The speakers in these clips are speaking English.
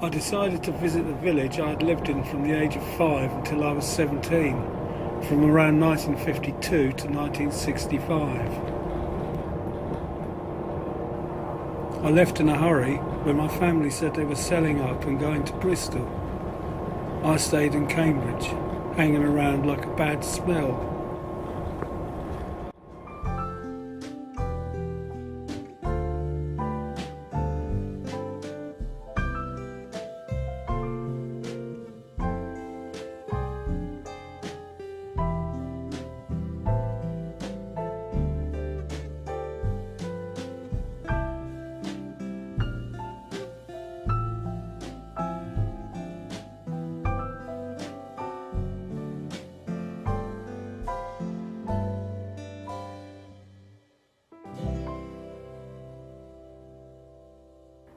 I decided to visit the village I had lived in from the age of 5 until I was 17, from around 1952 to 1965. I left in a hurry when my family said they were selling up and going to Bristol. I stayed in Cambridge, hanging around like a bad smell.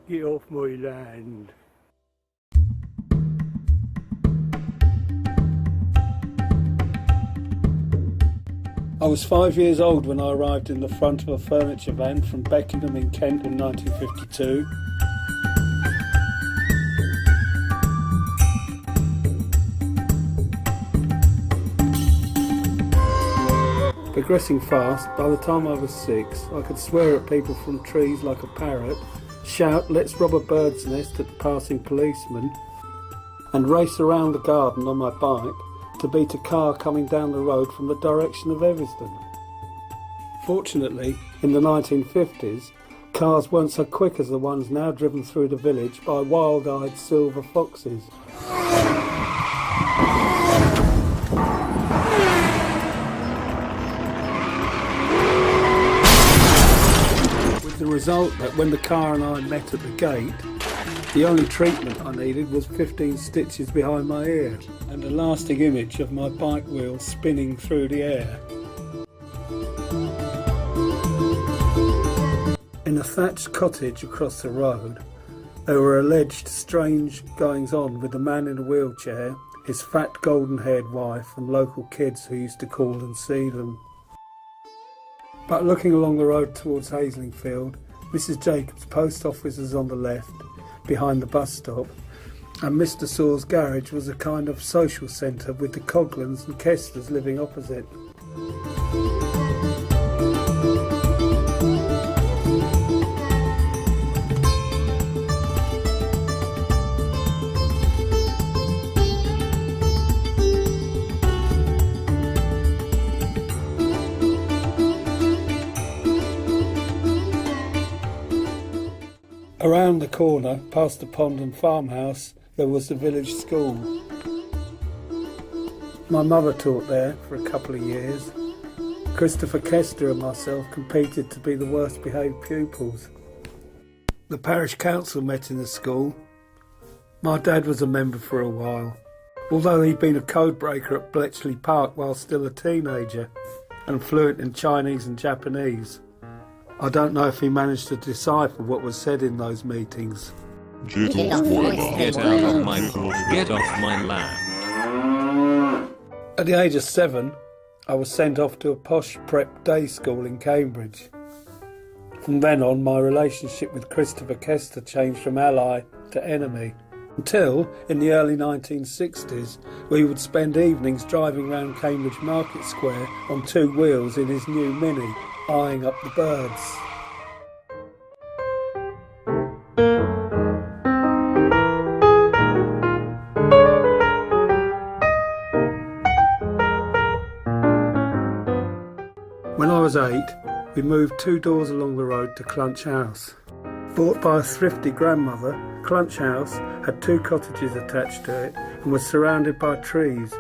Get off my land. I was 5 years old when I arrived in the front of a furniture van from Beckenham in Kent in 1952. Progressing fast, by the time I was 6, I could swear at people from trees like a parrot, shout "let's rob a bird's nest" at the passing policeman, and race around the garden on my bike to beat a car coming down the road from the direction of Evanston. Fortunately, in the 1950s, cars weren't so quick as the ones now driven through the village by wild-eyed silver foxes. The result that when the car and I met at the gate, the only treatment I needed was 15 stitches behind my ear and a lasting image of my bike wheel spinning through the air. In a thatched cottage across the road, there were alleged strange goings-on with a man in a wheelchair, his fat golden-haired wife and local kids who used to call and see them. But looking along the road towards Haslingfield, Mrs. Jacobs' post office was on the left, behind the bus stop, and Mr. Saw's garage was a kind of social centre with the Coglans and Kesters living opposite. Around the corner, past the pond and farmhouse, there was the village school. My mother taught there for a couple of years. Christopher Kester and myself competed to be the worst behaved pupils. The parish council met in the school. My dad was a member for a while, although he'd been a code breaker at Bletchley Park while still a teenager and fluent in Chinese and Japanese. I don't know if he managed to decipher what was said in those meetings. Get out of my court, get off my land. At the age of 7, I was sent off to a posh prep day school in Cambridge. From then on, my relationship with Christopher Kester changed from ally to enemy, until, in the early 1960s, we would spend evenings driving round Cambridge Market Square on 2 wheels in his new Mini, eyeing up the birds. When I was 8, we moved 2 doors along the road to Clunch House. Bought by a thrifty grandmother, Clunch House had 2 cottages attached to it and was surrounded by trees.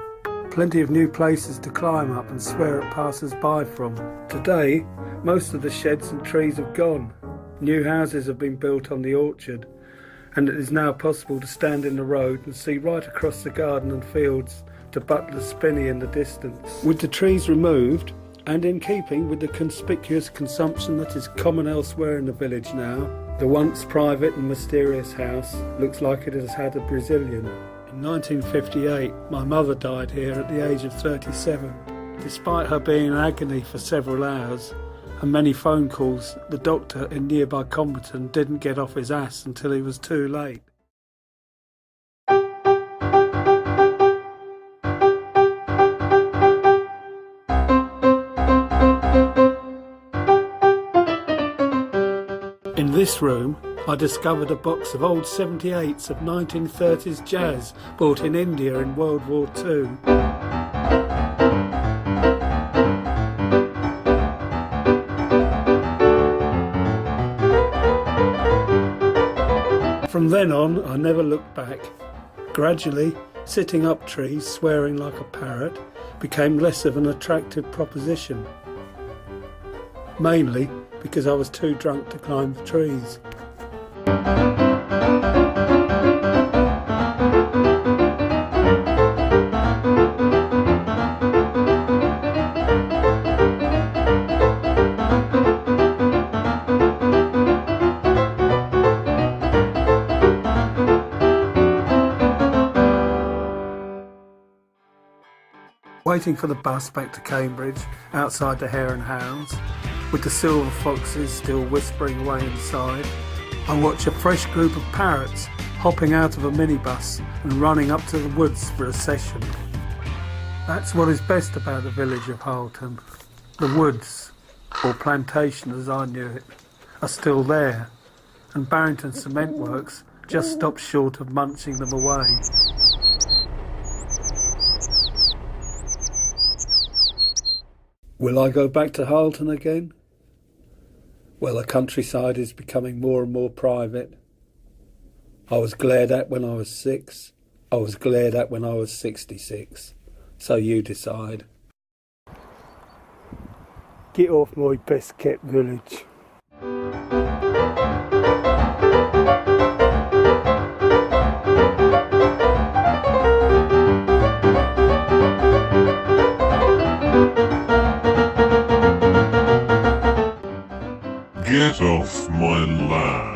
Plenty of new places to climb up and swear at passers-by from. Today, most of the sheds and trees have gone. New houses have been built on the orchard, and it is now possible to stand in the road and see right across the garden and fields to Butler's Spinney in the distance. With the trees removed, and in keeping with the conspicuous consumption that is common elsewhere in the village now, the once private and mysterious house looks like it has had a Brazilian. In 1958, my mother died here at the age of 37. Despite her being in agony for several hours and many phone calls, the doctor in nearby Comberton didn't get off his ass until he was too late. this room, I discovered a box of old 78s of 1930s jazz bought in India in World War II. From then on, I never looked back. Gradually, sitting up trees, swearing like a parrot, became less of an attractive proposition. Mainly because I was too drunk to climb the trees. Waiting for the bus back to Cambridge, outside the Hare and Hounds, with the silver foxes still whispering away inside, I watch a fresh group of parrots hopping out of a minibus and running up to the woods for a session. That's what is best about the village of Harlton. The woods, or plantation as I knew it, are still there, and Barrington Cement Works just stopped short of munching them away. Will I go back to Harlton again? Well, the countryside is becoming more and more private. I was glared at when I was 6. I was glared at when I was 66. So you decide. Get off my best kept village. Get off my land.